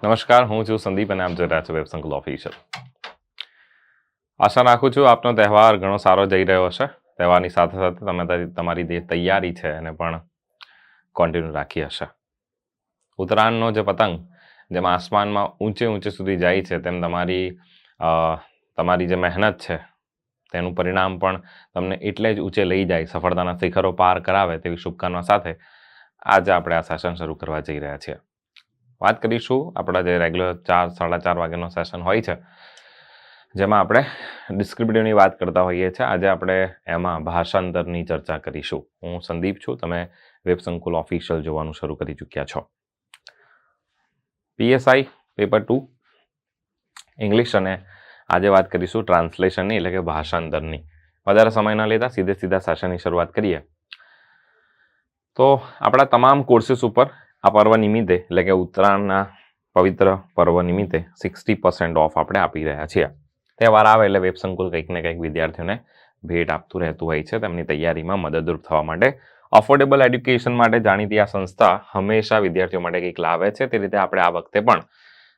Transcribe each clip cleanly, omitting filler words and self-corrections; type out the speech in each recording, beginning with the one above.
નમસ્કાર, હું છું સંદીપ અને આપ જોઈ રહ્યા છો વેબ સંકુલ ઓફિશિયલ. આશા રાખું છું આપનો તહેવાર ઘણો સારો જઈ રહ્યો હશે. તહેવારની સાથે સાથે તમે તમારી જે તૈયારી છે એને પણ કન્ટિન્યુ રાખી હશે. ઉત્તરાયણનો જે પતંગ જેમ આસમાનમાં ઊંચે સુધી જાય છે તેમ તમારી જે મહેનત છે તેનું પરિણામ પણ તમને એટલે જ ઊંચે લઈ જાય, સફળતાના શિખરો પાર કરાવે તેવી શુભકામના સાથે આજે આપણે આ સેશન શરૂ કરવા જઈ રહ્યા છીએ. વાત કરીશું આપણા જે રેગ્યુલર 4-4:30 વાગ્યાનો સેશન હોય છે જેમાં આપણે ડિસ્ક્રિપ્ટિવની વાત કરતા હોઈએ છીએ. આજે આપણે એમાં ભાષાંતરની ચર્ચા કરીશું. હું સંદીપ છું, તમે વેબ સંકુલ ઓફિશિયલ જોવાનું શરૂ કરી ચૂક્યા છો. PSI પેપર 2 ઇંગ્લિશ અને આજે વાત કરીશું ટ્રાન્સલેશનની એટલે કે ભાષાંતરની. વધારે સમય ન લેતા સીધા સેશનની શરૂઆત કરીએ. તો આપણા તમામ કોર્સીસ ઉપર આ પર્વ નિમિત્તે એટલે કે ઉત્તરાયણના પવિત્ર પર્વ નિમિત્તે 60% ઓફ આપણે આપી રહ્યા છીએ. તહેવાર આવે એટલે વેબ સંકુલ કંઈક ને કંઈક વિદ્યાર્થીઓને ભેટ આપતું રહેતું હોય છે તેમની તૈયારીમાં મદદરૂપ થવા માટે. અફોર્ડેબલ એડ્યુકેશન માટે જાણીતી આ સંસ્થા હંમેશા વિદ્યાર્થીઓ માટે કંઈક લાવે છે. તે રીતે આપણે આ વખતે પણ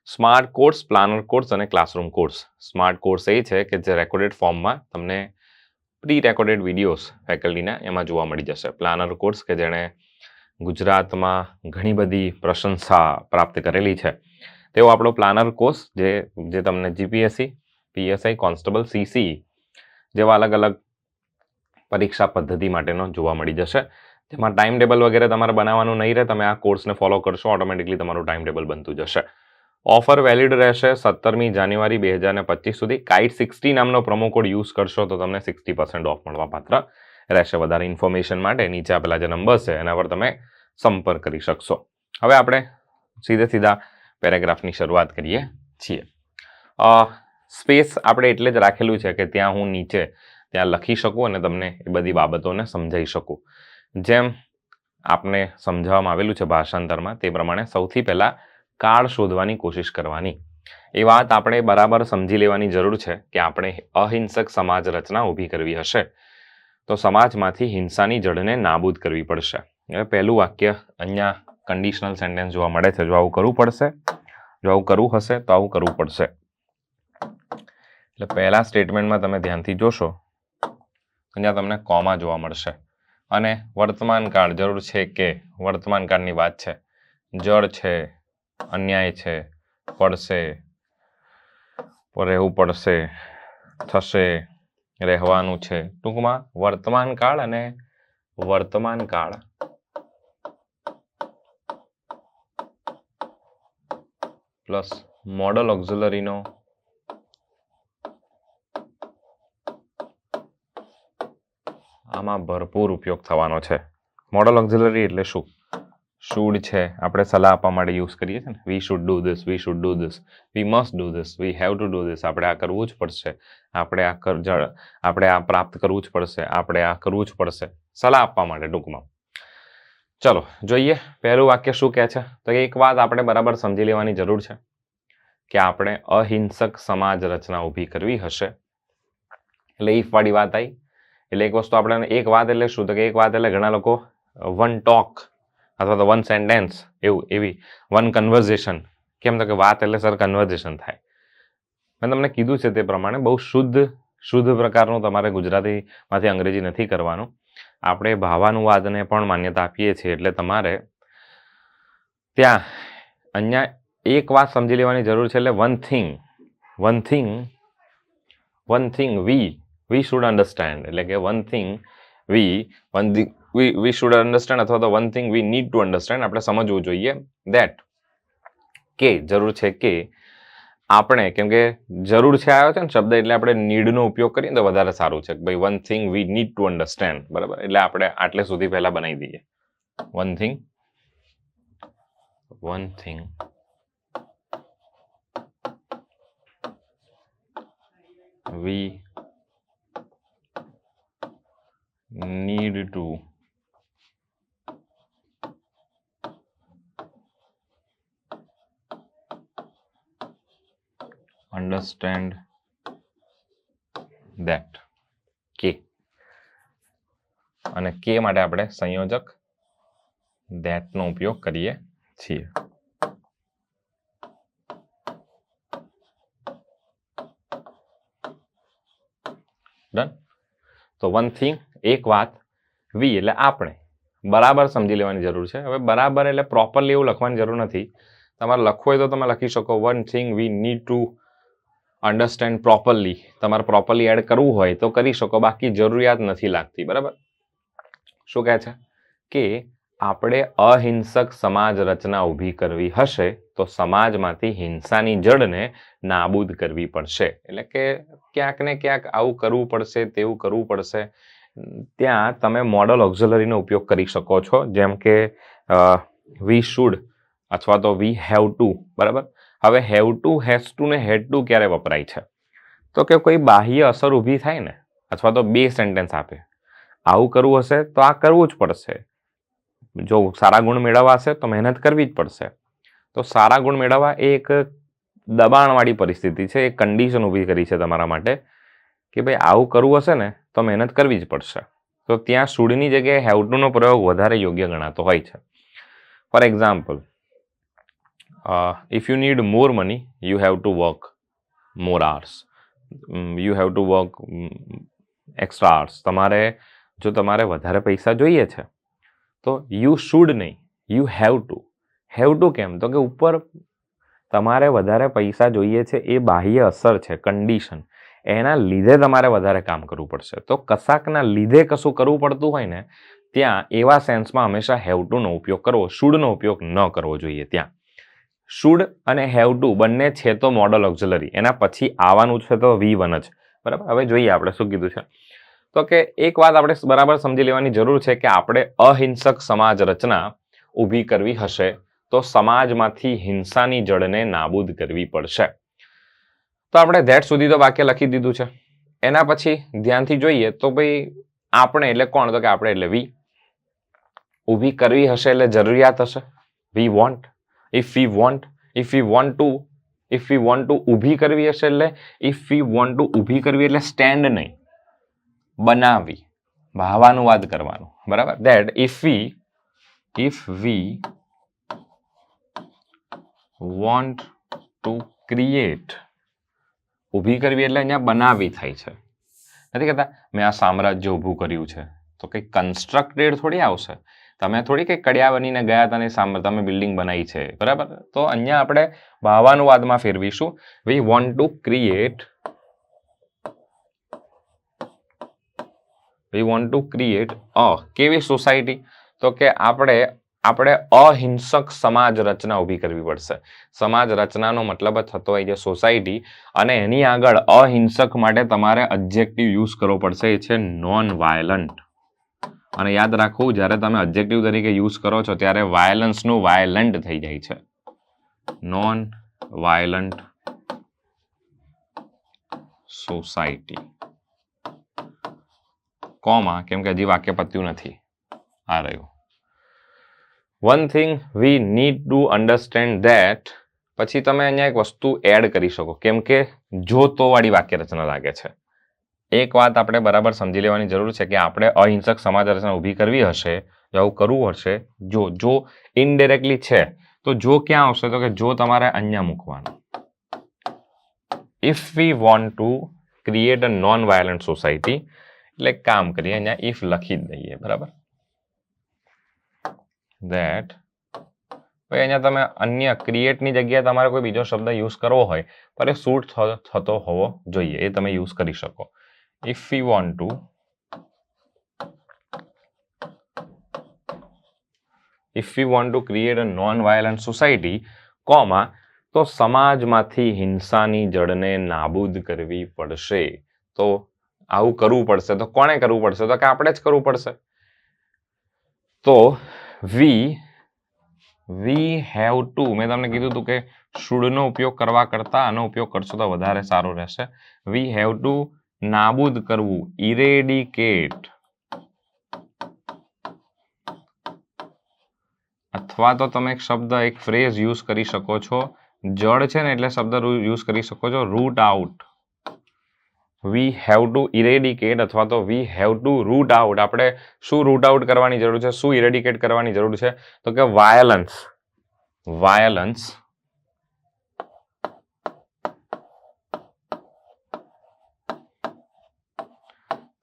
સ્માર્ટ કોર્સ, પ્લાનર કોર્સ અને ક્લાસરૂમ કોર્સ. સ્માર્ટ કોર્સ એ છે કે જે રેકોર્ડેડ ફોર્મમાં તમને પ્રી રેકોર્ડેડ વિડીયોઝ ફેકલ્ટીના એમાં જોવા મળી જશે. પ્લાનર કોર્સ કે જેણે ગુજરાતમાં ઘણી બધી પ્રશંસા પ્રાપ્ત કરેલી છે તેવો આપણો પ્લાનર કોર્સ જે તમને GPSC, PSI, કોન્સ્ટેબલ, CC જેવા અલગ અલગ પરીક્ષા પદ્ધતિ માટેનો જોવા મળી જશે. જેમાં ટાઈમ ટેબલ વગેરે તમારે બનાવવાનું નહીં રહે. તમે આ કોર્સને ફોલો કરશો ઓટોમેટિકલી તમારું ટાઈમ ટેબલ બનતું જશે. ઓફર વેલિડ રહેશે 17મી જાન્યુઆરી 2025 સુધી. કાઇટ 60 નામનો પ્રોમો કોડ યુઝ કરશો તો તમને 60% ઓફ મળવા પાત્ર રહેશે. વધારે ઇન્ફોર્મેશન માટે નીચે આપેલા જે નંબર છે એના પર તમે સંપર્ક કરી શકશો. હવે આપણે સીધા પેરેગ્રાફની શરૂઆત કરીએ છીએ. સ્પેસ આપણે એટલે જ રાખેલું છે કે ત્યાં હું નીચે ત્યાં લખી શકું અને તમને એ બધી બાબતોને સમજાવી શકું. જેમ આપને સમજાવવામાં આવેલું છે ભાષાંતરમાં તે પ્રમાણે સૌથી પહેલાં કાળ શોધવાની કોશિશ કરવાની. એ વાત આપણે બરાબર સમજી લેવાની જરૂર છે કે આપણે અહિંસક સમાજ રચના ઊભી કરવી હશે તો સમાજમાંથી હિંસાની જડને નાબૂદ કરવી પડશે. પહેલું વાક્ય અહીંયા કન્ડિશનલ સેન્ટેન્સ જોવા મળે છે. જો આવું કરવું પડશે, જો આવું કરવું હશે તો આવું કરવું પડશે. એટલે પહેલા સ્ટેટમેન્ટમાં તમે ધ્યાનથી જોશો અહીંયા તમને કોમા જોવા મળશે અને વર્તમાન કાળ જરૂર છે કે વર્તમાન કાળની વાત છે. જળ છે, અન્યાય છે, પડશે, રહેવું પડશે, થશે, રહેવાનું છે. ટૂંકમાં વર્તમાન કાળ અને વર્તમાન કાળ પ્લસ મોડલ ઓક્ઝિલરીનો આમાં ભરપૂર ઉપયોગ થવાનો છે. મોડલ ઓક્ઝિલરી એટલે શું? શુડ છે, આપણે સલાહ આપવા માટે યુઝ કરીએ છીએ ને. We should do this, we should do this, we must do this, V have to do this. આપણે આ કરવું જ પડશે, આપણે આ પ્રાપ્ત કરવું જ પડશે, આપણે આ કરવું જ પડશે. સલાહ આપવા માટે ટૂંકમાં. ચલો જોઈએ પહેલું વાક્ય શું કહે છે. તો એક વાત આપણે બરાબર સમજી લેવાની જરૂર છે કે આપણે અહિંસક સમાજ રચના ઊભી કરવી હશે. એટલે ઇફ વાળી વાત આવી એટલે એક વસ્તુ આપણે એક વાત એટલે શું? તો કે એક વાત એટલે ઘણા લોકો વન ટોક અથવા તો વન સેન્ટેન્સ એવી વન કન્વર્ઝેશન. કેમ તો કે વાત એટલે સર કન્વર્ઝેશન થાય. મેં તમને કીધું છે તે પ્રમાણે બહુ શુદ્ધ પ્રકારનું તમારે ગુજરાતીમાંથી અંગ્રેજી નથી કરવાનું. આપણે ભાવાનુવાદને પણ માન્યતા આપીએ છીએ. એટલે તમારે ત્યાં અહીંયા એક વાત સમજી લેવાની જરૂર છે. એટલે one thing we should understand. એટલે કે one thing we should understand અથવા તો one thing we need to understand. આપણે સમજવું જોઈએ દેટ કે જરૂર છે કે આપણે, કેમ કે જરૂર છે આવ્યો છે ને શબ્દ એટલે આપણે નીડનો ઉપયોગ કરીએ તો વધારે સારું છે. ભાઈ one thing we need to understand, બરાબર. એટલે આપણે આટલે સુધી પહેલા બનાવી દઈએ. One thing we need to understand that. કે અને કે માટે આપણે સંયોજક that નો ઉપયોગ કરીએ છીએ. ડન. તો વન થિંગ, એક વાત, વી એટલે આપણે બરાબર સમજી લેવાની જરૂર છે. હવે બરાબર એટલે પ્રોપરલી એવું લખવાની જરૂર નથી. તમારે લખવું હોય તો તમે લખી શકો one thing we need to understand properly. તમારે પ્રોપરલી એડ કરવું હોય તો કરી શકો, બાકી જરૂરિયાત નથી લાગતી. બરાબર. શું કહે છે કે આપણે અહિંસક સમાજ રચના ઊભી કરવી હશે તો સમાજમાંથી હિંસાની જડને નાબૂદ કરવી પડશે. એટલે કે ક્યાંક ને ક્યાંક આવું કરવું પડશે, તેવું કરવું પડશે. ત્યાં તમે મોડલ ઓક્ઝિલરીનો ઉપયોગ કરી શકો છો, જેમ કે વી શુડ અથવા તો વી હેવ ટુ. બરાબર. હવે હેવ ટુ, હેઝ ટુ ને હેડ ટુ ક્યારે વપરાય છે? તો કે કોઈ બાહ્ય અસર ઊભી થાય ને, અથવા તો બે સેન્ટેન્સ આપે, આવું કરવું હશે તો આ કરવું જ પડશે. જો સારા ગુણ મેળવવા હશે તો મહેનત કરવી જ પડશે. તો સારા ગુણ મેળવવા એ એક દબાણવાળી પરિસ્થિતિ છે, એક કન્ડિશન ઊભી કરી છે તમારા માટે કે ભાઈ આવું કરવું હશે ને તો મહેનત કરવી જ પડશે. તો ત્યાં શુડની જગ્યાએ હેવ ટુનો પ્રયોગ વધારે યોગ્ય ગણાતો હોય છે. For example, if you need more money you have to work more hours, you have to work extra hours. જો તમારે વધારે પૈસા જોઈએ છે તો યુ શુડ નહીં, you have to. Have to કેમ? તો કે ઉપર તમારે વધારે પૈસા જોઈએ છે એ બાહ્ય અસર છે, કન્ડિશન, એના લીધે તમારે વધારે કામ કરવું પડશે. તો કશાકના લીધે કશું કરવું પડતું હોય ને ત્યાં એવા સેન્સમાં હંમેશા હેવ ટુનો ઉપયોગ કરવો, શુડનો ઉપયોગ ન કરવો જોઈએ. ત્યાં શુડ અને હેવ ટુ બંને છે તો મોડલ ઓક્ઝિલરી, એના પછી આવવાનું છે તો V1 જ. બરાબર. હવે જોઈએ આપણે શું કીધું છે. તો કે એક વાત આપણે બરાબર સમજી લેવાની જરૂર છે કે આપણે અહિંસક સમાજ રચના ઊભી કરવી હશે તો સમાજમાંથી હિંસાની જડને નાબૂદ કરવી પડશે. તો આપણે ધેટ સુધી તો વાક્ય લખી દીધું છે. એના પછી ધ્યાનથી જોઈએ તો ભાઈ આપણે એટલે કોણ? તો કે આપણે એટલે વી. ઊભી કરવી હશે એટલે જરૂરિયાત હશે, we want. If we want, if we want to, if we want two ઊભી કરવી હશે એટલે, ઇફ વી વોન્ટ ટુ ઊભી કરવી એટલે સ્ટેન્ડ નહીં, બનાવવી, ભાવાનુવાદ કરવાનું. બરાબર. That if we want to create, ઊભી કરવી એટલે અહીંયા બનાવવી થાય છે. નથી કહેતા મેં આ સામ્રાજ્ય ઊભું કર્યું છે, તો કંઈક કન્સ્ટ્રક્ટેડ થોડી આવશે. તમે થોડી કંઈક કડિયા બનીને ગયા હતા અને તમે બિલ્ડિંગ બનાવી છે. બરાબર. તો અહીંયા આપણે ભાવાનુવાદમાં ફેરવીશું. We want to create, we want to create કેવી સોસાયટી? તો કે આપણે અહિંસક સમાજ રચના ઊભી કરવી પડશે. સમાજ રચનાનો મતલબ જ થતો હોય છે સોસાયટી, અને એની આગળ અહિંસક માટે તમારે એડજેક્ટિવ યુઝ કરવો પડશે, એ છે નોન વાયલન્ટ. અને યાદ રાખવું, જ્યારે તમે એડજેક્ટિવ તરીકે યુઝ કરો છો ત્યારે વાયલન્સનું વાયલન્ટ થઈ જાય છે. નોન વાયલન્ટ સોસાયટી, કોમા, કેમ કે હજી વાક્ય પત્યું નથી. આ રહ્યું. One thing we need to understand that. પછી તમે અહીંયા એક વસ્તુ એડ કરી શકો, કેમ કે જો તો વાળી વાક્ય રચના લાગે છે. એક વાત આપણે બરાબર સમજી લેવાની જરૂર છે કે આપણે અહિંસક સમાજ રચના ઊભી કરવી હશે, જો આવું કરવું હશે, જો ઇનડાયરેક્ટલી છે તો જો ક્યાં આવશે? તો કે જો તમારે અહીંયા મૂકવાનું. If we want to create a non violent society, એટલે કામ કરીએ અહીંયા ઇફ લખી જ દઈએ. બરાબર. ધેટ ભાઈ અહીંયા તમે અન્ય ક્રિએટની જગ્યાએ તમારે કોઈ બીજો શબ્દ યુઝ કરવો હોય પર એ સૂટ થતો હોવો જોઈએ, એ તમે યુઝ કરી શકો. If we want to, if we want to create a non violent society, comma, તો સમાજમાંથી હિંસાની જડને નાબૂદ કરવી પડશે. તો આવું કરવું પડશે તો કોણે કરવું પડશે? તો કે આપણે જ કરવું પડશે. તો વી હેવ ટુ, મેં તમને કીધું હતું કે શુડનો ઉપયોગ કરવા કરતા આનો ઉપયોગ કરશો તો વધારે સારું રહેશે. વી હેવ ટુ નાબૂદ કરવું, ઇરેડિકેટ, અથવા તો તમે એક શબ્દ, એક ફ્રેઝ યુઝ કરી શકો છો. જડ છે ને એટલે શબ્દ યુઝ કરી શકો છો, root out. We have to eradicate અથવા તો we have to root out. આપણે શું રૂટ આઉટ કરવાની જરૂર છે, શું ઇરેડિકેટ કરવાની જરૂર છે? તો કે વાયલન્સ.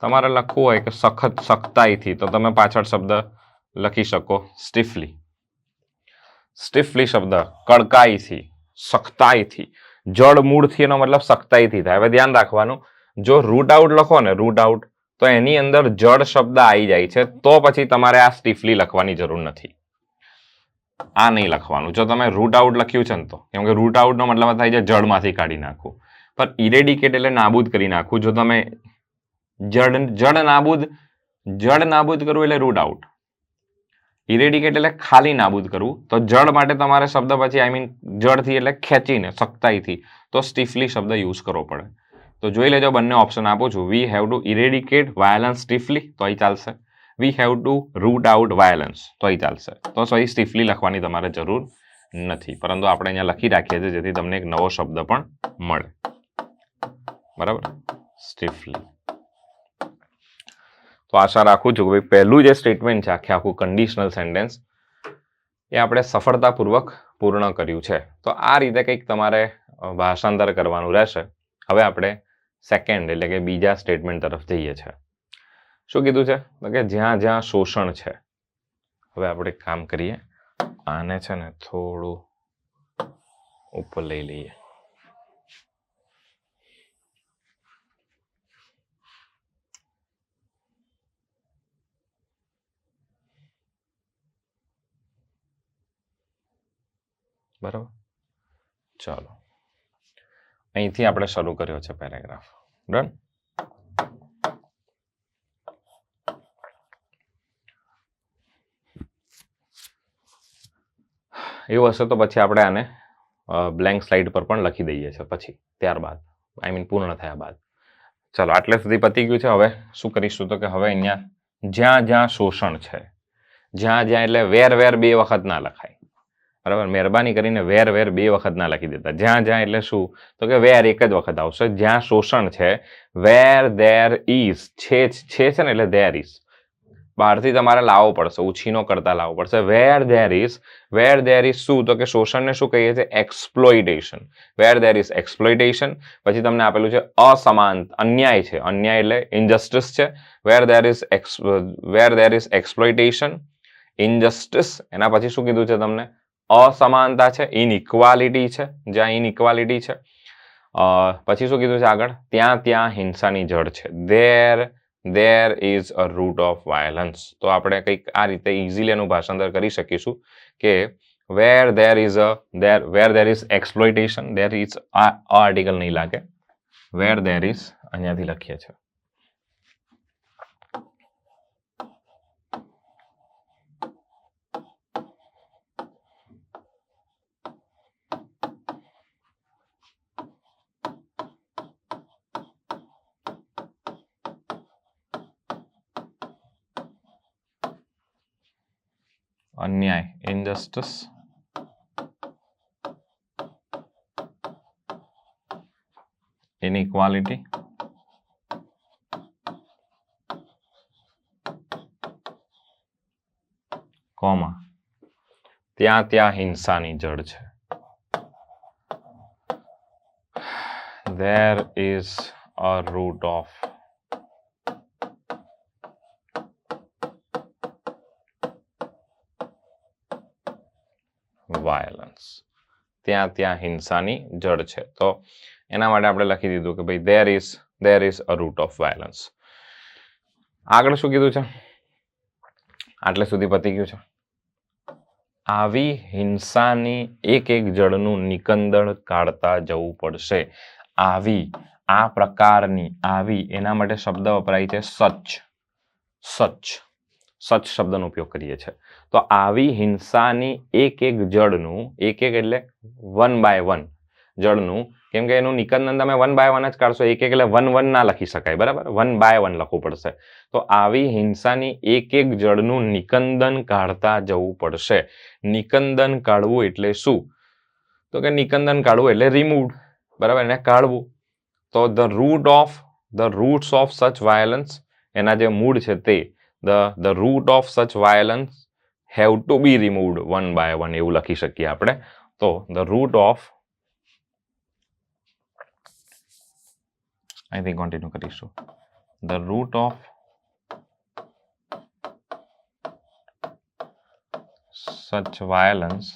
તમારે લખવું હોય કે સખત સખ્તાઈથી, તો તમે પાછળ શબ્દ લખી શકો સ્ટીફલી. સ્ટીફલી શબ્દ કડકાઈથી, સખ્તાઈથી, જડ મૂળથી એનો મતલબ સખ્તાઈથી થાય. હવે ધ્યાન રાખવાનું, જો રૂટ આઉટ લખો ને, રૂટ આઉટ, તો એની અંદર જડ શબ્દ આવી જાય છે, તો પછી તમારે આ સ્ટીફલી લખવાની જરૂર નથી. આ નહીં લખવાનું. જો તમે રૂટ આઉટ લખ્યું છે ને, તો કેમ કે રૂટ આઉટ નો મતલબ થાય છે જડમાંથી કાઢી નાખવું. પણ ઇરેડિકેટ એટલે નાબૂદ કરી નાખવું. જો તમે જડ નાબૂદ કરવું એટલે રૂટ આઉટ. ઇરેડિકેટ એટલે ખાલી નાબૂદ કરવું. તો જડ માટે તમારે શબ્દ પછી જડથી એટલે ખેંચીને સખ્તાઈથી, તો સ્ટીફલી શબ્દ યુઝ કરવો પડે. તો જોઈ લેજો, બંને ઓપ્શન આપું છું. We have to eradicate violence stiffly, તો અહીં ચાલશે. We have to root out violence, તો અહીં ચાલશે. તો અહીં સ્ટીફલી લખવાની તમારે જરૂર નથી, પરંતુ આપણે અહીંયા લખી રાખીએ છીએ જેથી તમને એક નવો શબ્દ પણ મળે. બરાબર, સ્ટીફલી. તો આશા રાખું છું કે ભાઈ પહેલું જે સ્ટેટમેન્ટ છે આખું કન્ડિશનલ સેન્ટેન્સ એ આપણે સફળતાપૂર્વક પૂર્ણ કર્યું છે. તો આ રીતે કંઈક તમારે ભાષાંતર કરવાનું રહેશે. હવે આપણે સેકન્ડ એટલે કે બીજા સ્ટેટમેન્ટ તરફ જઈએ છીએ. શું કીધું છે? તો કે જ્યાં જ્યાં શોષણ છે. હવે આપણે એક કામ કરીએ, આને છે ને થોડું ઉપર લઈ લઈએ. બરાબર, ચાલો અહીંથી આપણે શરૂ કર્યો છે પેરેગ્રાફ. ડન. એવું હશે તો પછી આપણે આને બ્લેન્ક સ્લાઇડ પર પણ લખી દઈએ છીએ પછી, ત્યારબાદ પૂર્ણ થયા બાદ. ચાલો, આટલે સુધી પતી ગયું છે. હવે શું કરીશું તો કે હવે અહીંયા જ્યાં જ્યાં શોષણ છે, જ્યાં જ્યાં એટલે વેર વેર બે વખત ના લખાય. બરાબર, મહેરબાની કરીને વેર વેર બે વખત ના લખી દેતા. જ્યાં જ્યાં એટલે શું તો કે વેર એક જ વખત આવશે. જ્યાં શોષણ છે, વેર ધેર ઇઝ, છે ને એટલે ધેર ઇઝ, બહારથી તમારે લાવવો પડશે, ઉછીનો કરતા લાવવો પડશે. વેર ધેર ઇઝ શું તો કે શોષણને શું કહીએ છીએ? Exploitation. Where there is exploitation. પછી તમને આપેલું છે અસમાન, અન્યાય છે, અન્યાય એટલે ઇનજસ્ટિસ છે. વેર ધેર ઇઝ એક્સપ્લોઇટેશન, ઇનજસ્ટિસ. એના પછી શું કીધું છે તમને? અસમાનતા છે, ઇનઇક્વાલિટી છે, જ્યાં ઇનઇક્વાલિટી છે. પછી શું કીધું છે આગળ? ત્યાં ત્યાં હિંસાની જડ છે. there is a root of violence. તો આપણે કંઈક આ રીતે ઇઝીલી એનું ભાષાંતર કરી શકીશું કે where there is exploitation, there is આ આર્ટિકલ નહીં લાગે, where there is અહીંયાથી લખીએ છીએ. અન્યાય, ઇનજસ્ટિસ, ઇનઇક્વાલિટી, કોમા ત્યાં ત્યાં હિંસાની જડ છે. there is a root of violence. ત્યાં ત્યાં હિંસાની જડ છે. તો એના માટે આપણે લખી દીધું કે ભાઈ there is a root of violence. આગળ શું કીધું છે? આટલે સુધી પતી ગયું છે. આવી હિંસાની એક એક જડનું નિકંદન કાઢતા જવું પડશે. આવી, આ પ્રકારની, આવી, એના માટે શબ્દ વપરાય છે સચ શબ્દનો ઉપયોગ કરીએ છીએ. તો આવી હિંસાની એક એક જડનું, એક એટલે 1 by 1 જડનું, કેમ કે એનું નિકંદન તમે 1 by 1 જ કાઢશો, એક એટલે 1 ના લખી શકાય. બરાબર, 1 by 1 લખવું પડશે. તો આવી હિંસાની એક એક જડનું નિકંદન કાઢતા જવું પડશે. નિકંદન કાઢવું એટલે શું તો કે નિકંદન કાઢવું એટલે રિમૂવ. બરાબર, એને કાઢવું. તો the roots of such violence, એના જે મૂળ છે તે, the root of such violence have to be removed 1 by 1 એવું લખી શકીએ આપણે. તો the root of, અહીંથી કન્ટિન્યુ કરીશું, the root of such violence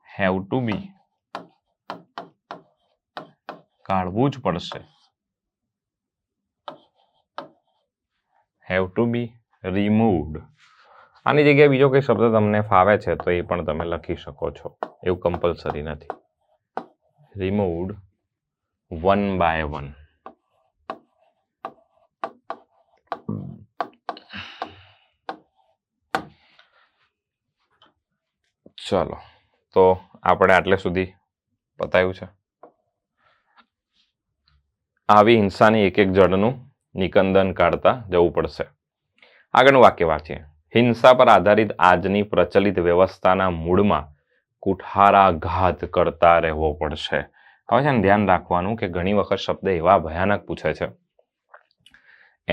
have to be કાઢવું જ પડશે, have to be removed. આની જગ્યાએ બીજો કોઈ શબ્દ તમને ફાવે છે તો એ પણ તમે લખી શકો છો, એવું કમ્પલસરી નથી. removed one by one. ચલો તો આપણે આટલે સુધી બતાવ્યું છે. આવી હિંસાની એક એક જડનું નિકંદન કાઢતા જવું પડશે. આગળનું વાક્ય વાંચીએ. હિંસા પર આધારિત આજની પ્રચલિત વ્યવસ્થાના મૂળમાં કુઠારાઘાત કરતા રહેવો પડશે. હવે છે ને ધ્યાન રાખવાનું કે ઘણી વખત શબ્દ એવા ભયાનક પૂછે છે,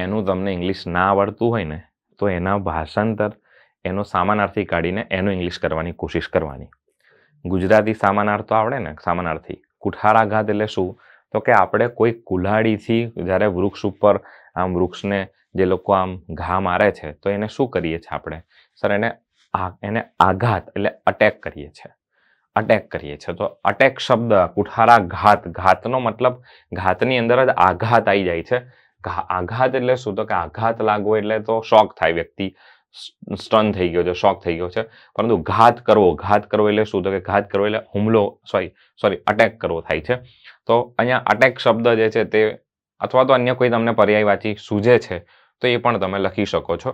એનું તમને ઇંગ્લિશ ના આવડતું હોય ને તો એના ભાષાંતર, એનો સામાનાર્થી કાઢીને એનું ઇંગ્લિશ કરવાની કોશિશ કરવાની. ગુજરાતી સામાનાર્થ તો આવડે ને, સામાનાર્થી. કુઠારાઘાત એટલે શું? તો કે આપણે કોઈ કુલ્હાડીથી જ્યારે વૃક્ષ ઉપર આમ વૃક્ષને જે લોકો આમ ઘા મારે છે તો એને શું કરીએ છીએ આપણે? સર એને આઘાત એટલે અટેક કરીએ છીએ, અટેક કરીએ છીએ. તો અટેક શબ્દ કુઠારાઘાત, ઘાતનો મતલબ ઘાતની અંદર જ આઘાત આવી જાય છે. આઘાત એટલે શું? તો કે આઘાત લાગવો એટલે તો શોક થાય, વ્યક્તિ સ્ટન થઈ ગયો છે, શોક થઈ ગયો છે. પરંતુ ઘાત કરવો, ઘાત કરવો એટલે શું? તો કે ઘાત કરવો એટલે હુમલો, સોરી અટેક કરવો થાય છે. તો અહીંયા અટેક શબ્દ જે છે તે, અથવા તો અન્ય કોઈ તમને પર્યાયવાચી સૂઝે છે તો એ પણ તમે લખી શકો છો.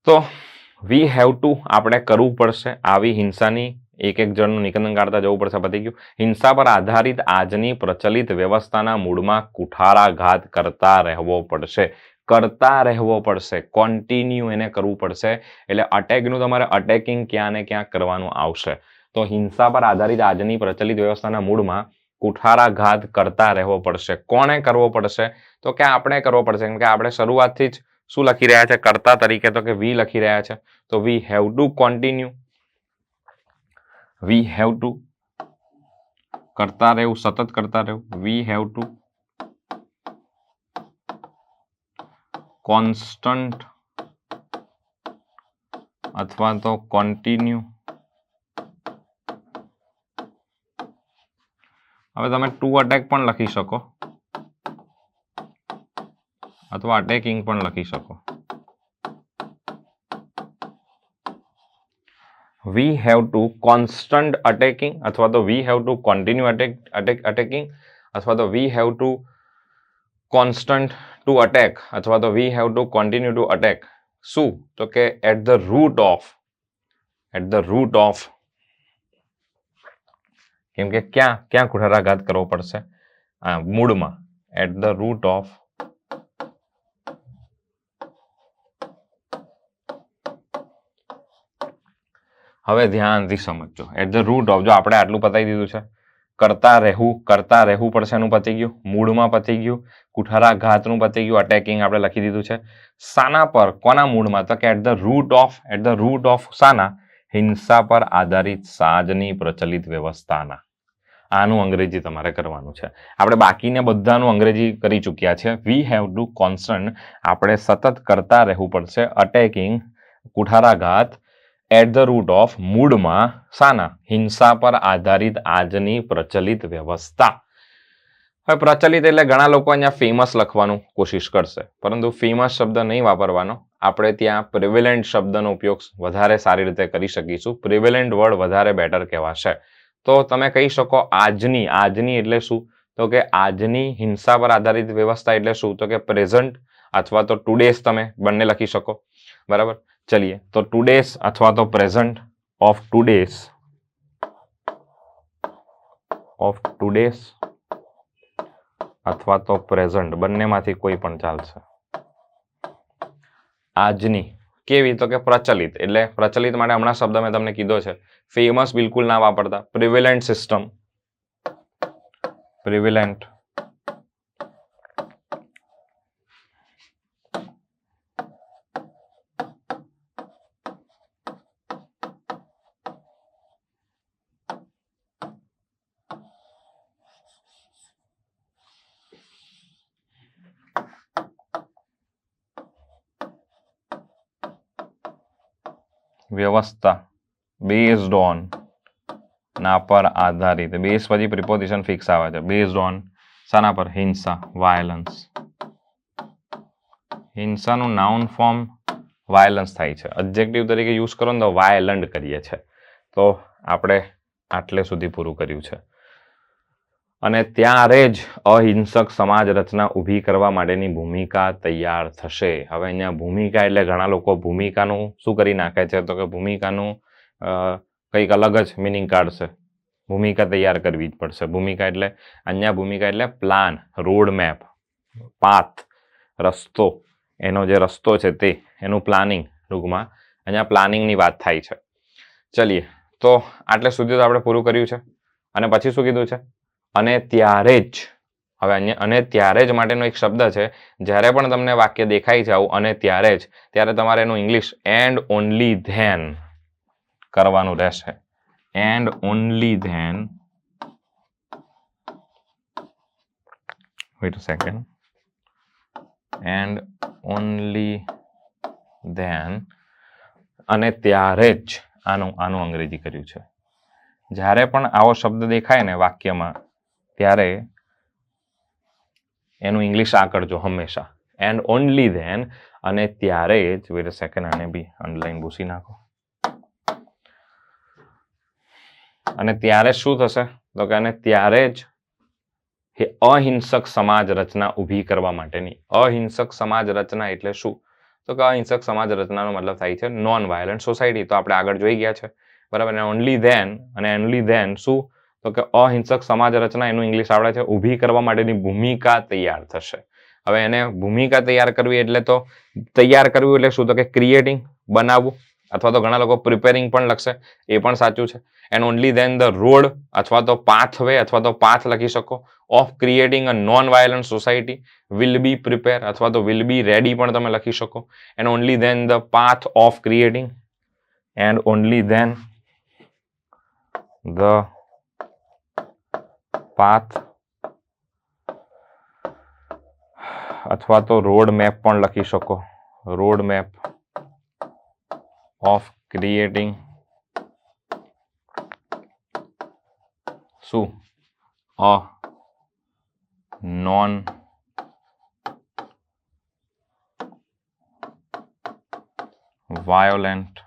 તો વી હેવ ટુ આપણે કરવું પડશે. આવી હિંસાની એક એક જણનું નિકંદન કાઢતા જવું પડશે. પતી ગયું. હિંસા પર આધારિત આજની પ્રચલિત વ્યવસ્થાના મૂળમાં કુઠારાઘાત કરતા રહેવો પડશે, કરતા રહેવો પડશે, કોન્ટિન્યુ એને કરવું પડશે. એટલે અટેકનું તમારે અટેકિંગ ક્યાં ને ક્યાં કરવાનું આવશે. તો હિંસા પર આધારિત આજની પ્રચલિત વ્યવસ્થાના મૂળમાં કુઠારાઘાત કરતા રહેવો પડશે. કોણે કરવો પડશે? તો કે આપણે કરવો પડશે. કેમ કે આપણે શરૂઆતથી જ શું લખી રહ્યા છે કરતા તરીકે? તો કે વી લખી રહ્યા છે. તો we have two continue, V have two કરતા રહેવું, સતત કરતા રહેવું. વી હેવ ટુ કોન્સ્ટન્ટ અથવા તો કોન્ટિન્યુ. હવે તમે ટુ અટેક પણ લખી શકો અથવા અટેકિંગ પણ લખી શકો. વી હેવ ટુ કોન્સ્ટન્ટ અટેકિંગ અથવા તો we have two continue attacking અથવા તો we have two constant two attack અથવા તો we have two continue two attack. શું? તો કે એટ ધ રૂટ ઓફ, કેમ કે ક્યાં કુઠારાઘાત કરવો પડશે? મૂળમાં. એટ ધ રૂટ ઓફ હવે ધ્યાનથી સમજજો. એટ ધ રૂટ ઓફ, જો આપણે આટલું પતાવી દીધું છે. કરતા રહેવું પડશે એનું પતી ગયું, મૂળમાં પતી ગયું, કુઠારાઘાતનું પતી ગયું, અટેકિંગ આપણે લખી દીધું છે. શાના પર? કોના મૂળમાં? તો કે એટ ધ રૂટ ઓફ શાના? હિંસા પર આધારિત સાજની પ્રચલિત વ્યવસ્થાના. આનું અંગ્રેજી તમારે કરવાનું છે. આપણે બાકીને બધાનું અંગ્રેજી કરી ચૂક્યા છે. વી હેવ ટુ કોન્સ્ટન્ટ, આપણે સતત કરતા રહેવું પડશે. અટેકિંગ, કુઠારાઘાત. એટ ધ રૂટ ઓફ, મૂળમાં શાના? હિંસા પર આધારિત આજની પ્રચલિત વ્યવસ્થા. હવે પ્રચલિત એટલે ઘણા લોકો અહીંયા ફેમસ લખવાનું કોશિશ કરશે, પરંતુ ફેમસ શબ્દ નહીં વાપરવાનો. આપણે ત્યાં પ્રિવેલન્ટ શબ્દનો ઉપયોગ વધારે સારી રીતે કરી શકીશું. પ્રિવેલન્ટ વર્ડ વધારે બેટર કહેવાશે. તો તમે કહી શકો આજની એટલે શું? તો કે આજની હિંસા પર આધારિત વ્યવસ્થા એટલે શું? તો કે પ્રેઝન્ટ અથવા તો ટુડેસ, તમે બંને લખી શકો. બરાબર. ચલીએ તો ટુડેસ અથવા તો પ્રેઝન્ટ ઓફ ટુડેસ અથવા તો પ્રેઝન્ટ, બંનેમાંથી કોઈ પણ ચાલશે. આજની કેવી? તો કે પ્રચલિત. એટલે પ્રચલિત માટે હમણાં શબ્દ મેં તમને કીધો છે, ફેમસ બિલકુલ ના વાપરતા. Prevalent system, prevalent. વ્યવસ્થા, બેઝડ ઓન ના પર આધારિત. બેઝ પછી પ્રિપોઝિશન ફિક્સ આવે છે. બેઝડ ઓન શાના પર? હિંસા, વાયલન્સ. હિંસાનું નાઉન ફોર્મ વાયલન્સ થાય છે. એડજેક્ટિવ તરીકે યુઝ કરો ને તો વાયલન્ટ કરીએ છીએ. તો આપણે આટલે સુધી પૂરું કર્યું છે. અને ત્યારે જ અહિંસક સમાજ રચના ઊભી કરવા માટેની ભૂમિકા તૈયાર થશે. હવે અહીંયા ભૂમિકા એટલે ઘણા લોકો ભૂમિકાનું શું કરી નાખે છે, તો કે ભૂમિકાનું કંઈક અલગ જ મિનિંગ કાઢશે. ભૂમિકા તૈયાર કરવી જ પડશે. ભૂમિકા એટલે અહીંયા ભૂમિકા એટલે પ્લાન, રોડ મેપ, પાથ, રસ્તો, એનો જે રસ્તો છે તે, એનું પ્લાનિંગ. ટૂંકમાં અહીંયા પ્લાનિંગની વાત થાય છે. ચલીએ, તો આટલે સુધી તો આપણે પૂરું કર્યું છે. અને પછી શું કીધું છે? અને ત્યારે જ. હવે અહીંયા અને ત્યારે જ માટેનો એક શબ્દ છે. જ્યારે પણ તમને વાક્ય દેખાય છે આવું અને ત્યારે જ, ત્યારે તમારે એનું ઇંગ્લિશ એન્ડ ઓનલી ધેન કરવાનું રહેશે. And only then, wait a second, and only then, અને ત્યારે જ આનું અંગ્રેજી કર્યું છે. જ્યારે પણ આવો શબ્દ દેખાય ને વાક્યમાં, ત્યારે એનું ઇંગ્લિશ આ કરજો હંમેશા, એન્ડ ઓનલી ધેન, અને ત્યારે જ. વેઇટ અ સેકન્ડ, આને બી અંડરલાઈન ભૂસી નાખો. અને ત્યારે શું થશે? તો કે અને ત્યારે જ અહિંસક સમાજ રચના ઊભી કરવા માટેની. અહિંસક સમાજ રચના એટલે શું? તો કે અહિંસક સમાજ રચનાનો મતલબ થાય છે નોન વાયલન્ટ સોસાયટી. તો આપણે આગળ જોઈ ગયા છે, બરાબર. અને ઓનલી ધેન, અને ઓનલી ધેન શું? તો કે અહિંસક સમાજ રચના, એનું ઇંગ્લિશ આવડે છે, ઊભી કરવા માટેની ભૂમિકા તૈયાર થશે. હવે એને ભૂમિકા તૈયાર કરવી એટલે તો તૈયાર કરવું એટલે શું? તો કે ક્રિએટિંગ, બનાવવું, અથવા તો ઘણા લોકો પ્રિપેરિંગ પણ લખશે, એ પણ સાચું છે. And only then the road અથવા તો પાથવે અથવા તો પાથ લખી શકો of creating a non violent society will be prepare અથવા તો વિલ બી રેડી પણ તમે લખી શકો. And only then the path of creating, and only then the path, અથવા તો રોડ મેપ પણ લખી શકો. રોડ મેપ ઓફ ક્રિએટિંગ શું? A non violent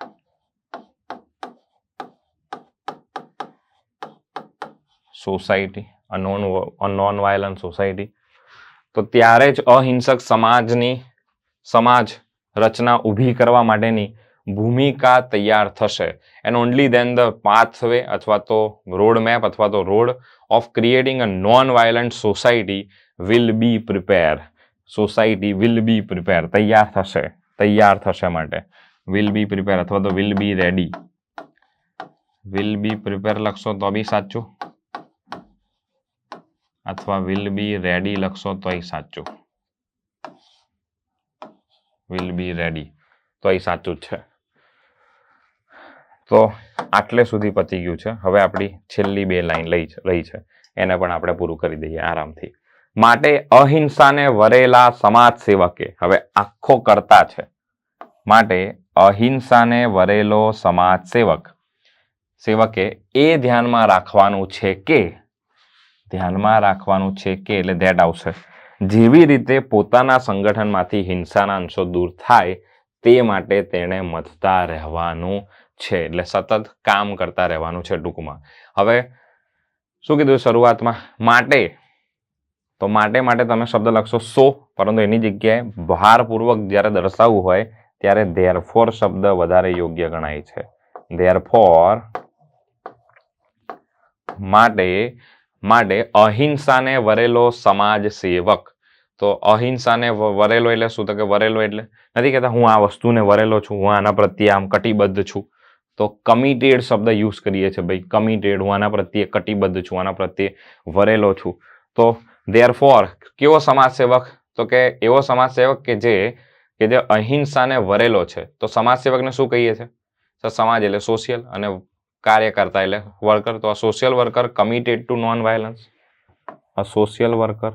society, non violent society. તો ત્યારે જ અહિંસક સમાજ રચના ઊભી કરવા માટેની ભૂમિકા તૈયાર થશે. And only then the pathway અથવા તો રોડ મેપ અથવા તો road of creating a non violent society will be prepare. Society will be prepare, તૈયાર થશે માટે વિલ બી પ્રિપેર અથવા તો will be ready. Will be prepare લખશો તો બી સાચું, અથવા વિલ બી રેડી લખશો તોય સાચું. વિલ બી રેડી તોય સાચું જ છે. તો આટલે સુધી પતી ગયું છે. હવે આપણી છેલ્લી બે લાઈન રહી છે, એને પણ આપણે પૂરું કરી દઈએ આરામથી. માટે અહિંસાને વરેલા સમાજ સેવકે, હવે આખો કરતા છે, માટે અહિંસાને વરેલો સમાજ સેવકે એ ધ્યાનમાં રાખવાનું છે કે, એટલે ધેટ આવશે, જેવી રીતે પોતાના સંગઠનમાંથી હિંસાના અંશો દૂર થાય તે માટે તેણે મથતા રહેવાનું છે. એટલે સતત કામ કરતા રહેવાનું છે ટૂંકમાં. હવે શું કીધું શરૂઆતમાં? માટે. તો માટે તમે શબ્દ લખશો સો, પરંતુ એની જગ્યાએ ભારપૂર્વક જ્યારે દર્શાવવું હોય ત્યારે ધેરફોર શબ્દ વધારે યોગ્ય ગણાય છે. ધેરફોર, માટે અહિંસાને વરેલો સમાજ સેવક. તો અહિંસાને વરેલો એટલે શું? તો કે વરેલો એટલે નથી કહેતા હું આ વસ્તુને વરેલો છું, હું આના પ્રત્યે આમ કટિબદ્ધ છું. તો કમિટેડ શબ્દ યુઝ કરીએ છીએ ભાઈ. કમિટેડ, હું આના પ્રત્યે કટિબદ્ધ છું, આના પ્રત્યે વરેલો છું. તો ધેરફોર કેવો સમાજ સેવક? તો કે એવો સમાજ સેવક કે જે અહિંસાને વરેલો છે. તો સમાજ સેવકને શું કહીએ છીએ? તો સમાજ એટલે સોશિયલ, અને કાર્યકર્તા એટલે વર્કર. તો આ social worker committed to non violence. a social worker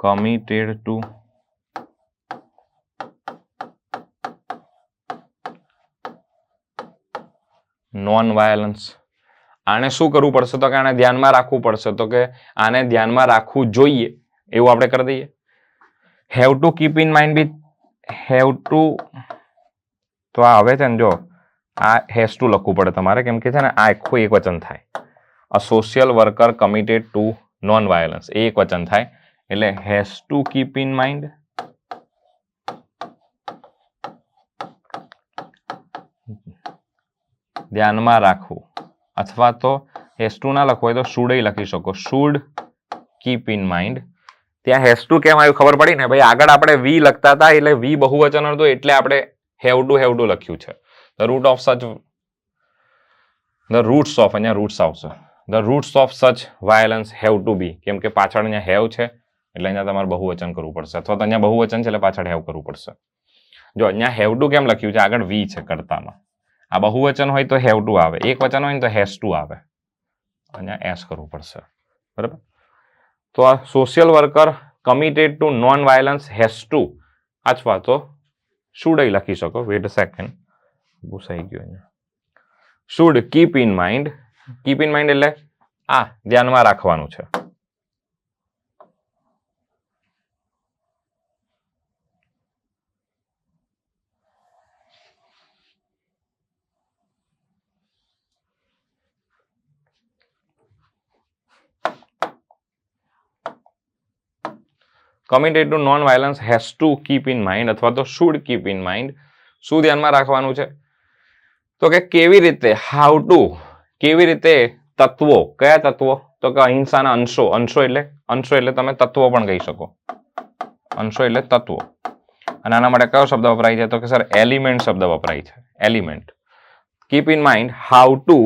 committed to non violence. આને શું કરવું પડશે તો કે આને ધ્યાનમાં રાખવું પડશે તો કે આને ધ્યાનમાં રાખવું જોઈએ એવું આપણે કરી દઈએ. Have to keep in mind be have to, તો આ હવે છે ને જો આ હેઝ ટુ લખવું પડે તમારે કેમ કે છે ને આ આખું એક વચન થાય. A social worker committed to non violence એ એક વચન થાય એટલે has to keep in mind ધ્યાનમાં રાખવું, અથવા તો હેઝ ટુ ના લખવું હોય તો શુડ લખી શકો, શુડ કીપ ઇન માઇન્ડ. ત્યાં હેઝ ટુ કેમ આવ્યું ખબર પડી ને ભાઈ, આગળ આપણે વી લખતા હતા એટલે વી બહુવચન હતું એટલે આપણે હેવ ટુ લખ્યું છે. The root of such, the roots of, અહીંયા રૂટ્સ આવશે, the roots of such violence have to be, કેમ કે પાછળ અહીંયા હેવ છે એટલે અહીંયા તમારે બહુવચન કરવું પડશે, અથવા તો અહીંયા બહુવચન છે એટલે પાછળ હેવ કરવું પડશે. જો અહીંયા હેવ ટુ કેમ લખ્યું છે, આગળ વી છે કર્તામાં, આ બહુવચન હોય તો હેવ ટુ આવે, એક વચન હોય ને તો હેઝ ટુ આવે, અહીંયા એસ કરવું પડશે. બરાબર. તો આ social worker committed to non violence has to, અથવા તો શુડ લખી શકો. વેટ સેકન્ડ, ભૂસાઈ ગયું અહીંયા. Should keep in mind, keep in mind એટલે આ ધ્યાનમાં રાખવાનું છે. Committed to non violence has to keep in mind અથવા તો શુડ કીપ ઇન માઇન્ડ. શું ધ્યાનમાં રાખવાનું છે તો કે કેવી રીતે, હાઉ ટુ, કેવી રીતે તત્વો, કયા તત્વો તો કે અહિંસાના અંશો, અંશો એટલે તમે તત્વો પણ કહી શકો, અંશો એટલે તત્વો. અને આના માટે કયો શબ્દ વપરાય છે તો કે સર એલિમેન્ટ શબ્દ વપરાય છે, element. Keep in mind how to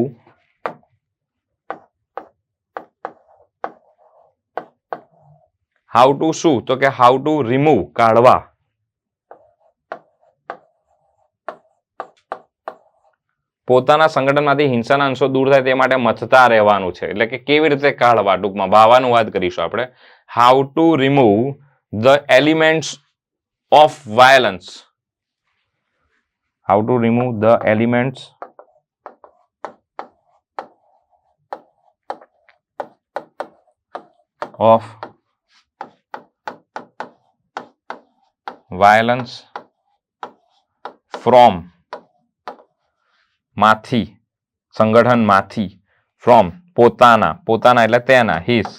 શું તો કે હાઉ ટુ રિમૂવ, કાઢવા, પોતાના સંગઠનમાંથી હિંસાના અંશો દૂર થાય તે માટે મથતા રહેવાનું છે. એટલે કે કેવી રીતે કાઢવા, ટૂંકમાં ભાવાનું વાત કરીશું આપણે. How to remove the elements of violence, how to remove the elements of violence from, માંથી, સંગઠન માંથી, ફ્રોમ પોતાના, પોતાના એટલે તેના, હિસ,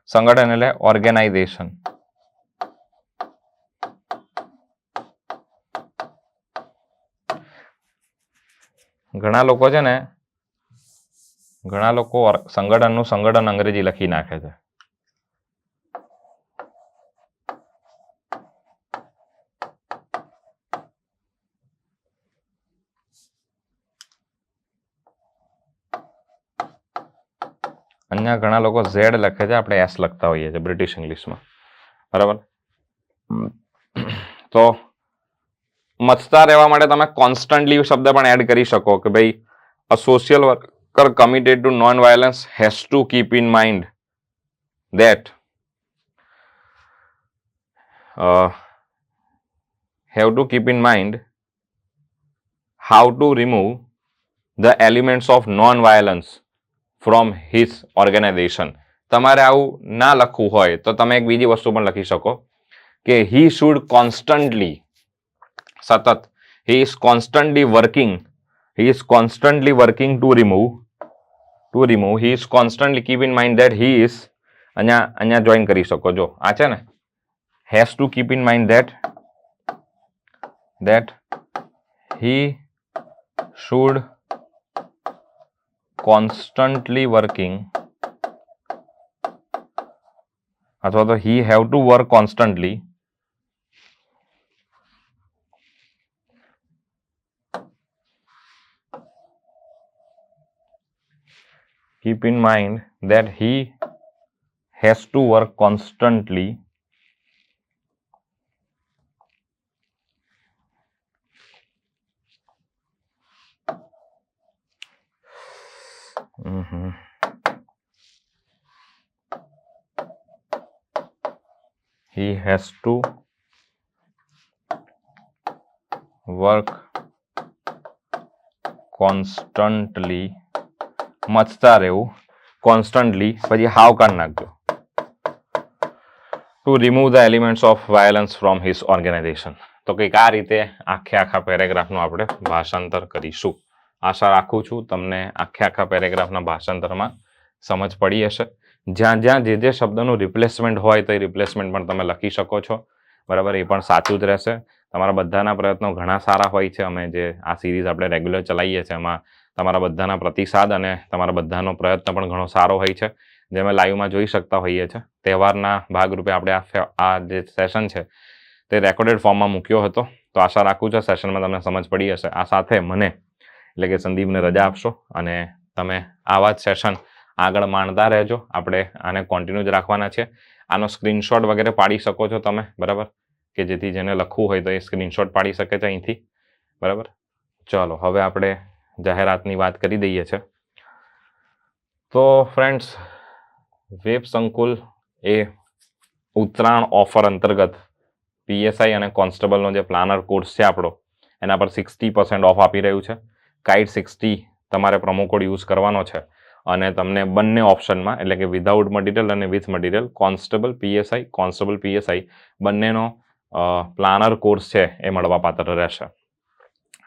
સંગઠન એટલે ઓર્ગેનાઇઝેશન. ઘણા લોકો છે ને, ઘણા લોકો સંગઠનનું સંગઠન અંગ્રેજી લખી નાખે છે. અહીંયા ઘણા લોકો ઝેડ લખે છે, આપણે એસ લખતા હોઈએ છીએ બ્રિટિશ ઇંગ્લિશમાં. બરાબર. તો મથતા રહેવા માટે તમે કોન્સ્ટન્ટલી શબ્દ પણ એડ કરી શકો કે ભાઈ a social worker committed to non violence has to keep in mind that have to keep in mind how to remove the elements of non-violence from his organization. તમારે આવું ના લખવું હોય તો તમે એક બીજી વસ્તુ પણ લખી શકો કે he should constantly, સતત, he is constantly working to remove, he is constantly, keep in mind that he is, અહીંયા જોઈન કરી શકો. જો આ છે ને has to keep in mind that he should constantly working, અથવા તો he have to work constantly keep in mind that he has to work constantly he has to work constantly, મચતા રહેવું, કોન્સ્ટન્ટલી, પછી હાવ કાઢ નાખજો, to remove the elements of violence from his organisation. તો કંઈક આ રીતે આખા પેરેગ્રાફનું આપણે ભાષાંતર કરીશું. આશા રાખું છું તમને આખા પેરેગ્રાફના ભાષાંતરમાં સમજ પડી હશે. જ્યાં જ્યાં જે શબ્દનું રિપ્લેસમેન્ટ હોય તો એ રિપ્લેસમેન્ટ પણ તમે લખી શકો છો, બરાબર. એ પણ સાચું જ રહેશે. તમારા બધાના પ્રયત્નો ઘણા સારા હોય છે. અમે જે આ સિરીઝ આપણે રેગ્યુલર ચલાવીએ છીએ એમાં તમારા બધાના પ્રતિસાદ અને તમારા બધાનો પ્રયત્ન પણ ઘણો સારો હોય છે, જે અમે લાઈવમાં જોઈ શકતા હોઈએ છીએ. તહેવારના ભાગરૂપે આપણે આ જે સેશન છે તે રેકોર્ડેડ ફોર્મમાં મૂક્યો હતો. તો આશા રાખું છું સેશનમાં તમને સમજ પડી હશે. આ સાથે મને એટલે કે સંદીપને રજા આપશો અને તમે આવા જ સેશન આગળ માણતા રહેજો. આપણે આને કોન્ટિન્યુ જ રાખવાના છે. આનો સ્ક્રીનશોટ વગેરે પાડી શકો છો તમે, બરાબર, કે જેથી જેને લખવું હોય તો એ સ્ક્રીનશોટ પાડી શકે છે અહીંથી, બરાબર. ચલો હવે આપણે જાહેરાતની વાત કરી દઈએ છીએ. તો ફ્રેન્ડ્સ, વેબ સંકુલ એ ઉત્તરાયણ ઓફર અંતર્ગત પીએસઆઈ અને કોન્સ્ટેબલનો જે પ્લાનર કોર્સ છે આપણો, એના પર 60% ઓફ આપી રહ્યું છે. કાઇટ 60 તમારે પ્રોમો કોડ યુઝ કરવાનો છે અને તમને બંને ઓપ્શનમાં એટલે કે વિધાઉટ મટીરિયલ અને વિથ મટીરિયલ કોન્સ્ટેબલ પીએસઆઈ બંનેનો પ્લાનર કોર્સ છે એ મળવાપાત્ર રહેશે.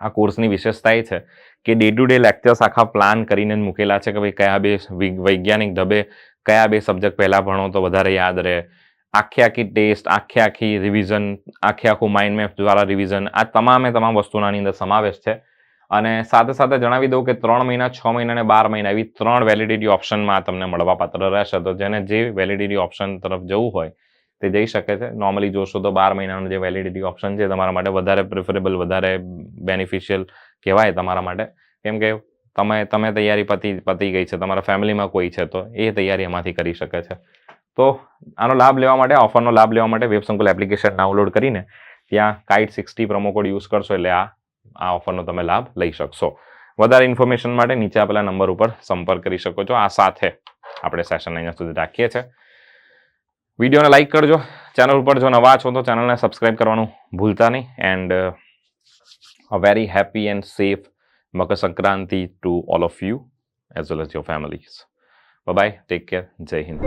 આ કોર્સની વિશેષતા એ છે કે ડે ટુ ડે લેક્ચર્સ આખા પ્લાન કરીને જ મૂકેલા છે કે ભાઈ કયા બે વૈજ્ઞાનિક ઢબે કયા બે સબ્જેક્ટ પહેલાં ભણો તો વધારે યાદ રહે. આખી ટેસ્ટ, આખી રિવિઝન, આખું માઇન્ડ મેપ દ્વારા રિવિઝન, આ તમામ વસ્તુના આની અંદર સમાવેશ છે. અને સાથે સાથે જણાવી દઉં કે 3 મહિના, 6 મહિના અને 12 મહિના એવી 3 વેલિડિટી ઓપ્શનમાં તમને મળવાપાત્ર રહેશે. તો જેને જે વેલિડિટી ઓપ્શન તરફ જવું હોય તે જઈ શકે છે. નોર્મલી જોશો તો 12 મહિનાનો જે વેલિડિટી ઓપ્શન છે તમારા માટે વધારે પ્રિફરેબલ, વધારે બેનિફિશિયલ કહેવાય તમારા માટે. કેમ કે તમે તૈયારી પતી ગઈ છે, તમારા ફેમિલીમાં કોઈ છે તો એ તૈયારી એમાંથી કરી શકે છે. તો આનો લાભ લેવા માટે, ઓફરનો લાભ લેવા માટે વેબ સંકુલ એપ્લિકેશન ડાઉનલોડ કરીને ત્યાં કાઇટ 60 પ્રોમો કોડ યુઝ કરશો એટલે આ ઓફરનો તમે લાભ લઈ શકશો. વધારે ઇન્ફોર્મેશન માટે નીચે આપેલા નંબર ઉપર સંપર્ક કરી શકો છો. આ સાથે આપણે સેશન અહીંયા સુધી રાખીએ છીએ. વિડીયોને લાઈક કરજો. ચેનલ ઉપર જો નવા છો તો ચેનલને સબસ્ક્રાઈબ કરવાનું ભૂલતા નહીં. And a very happy and safe Makar Sankranti to all of you as well as your families. Bye, take care, Jai Hind.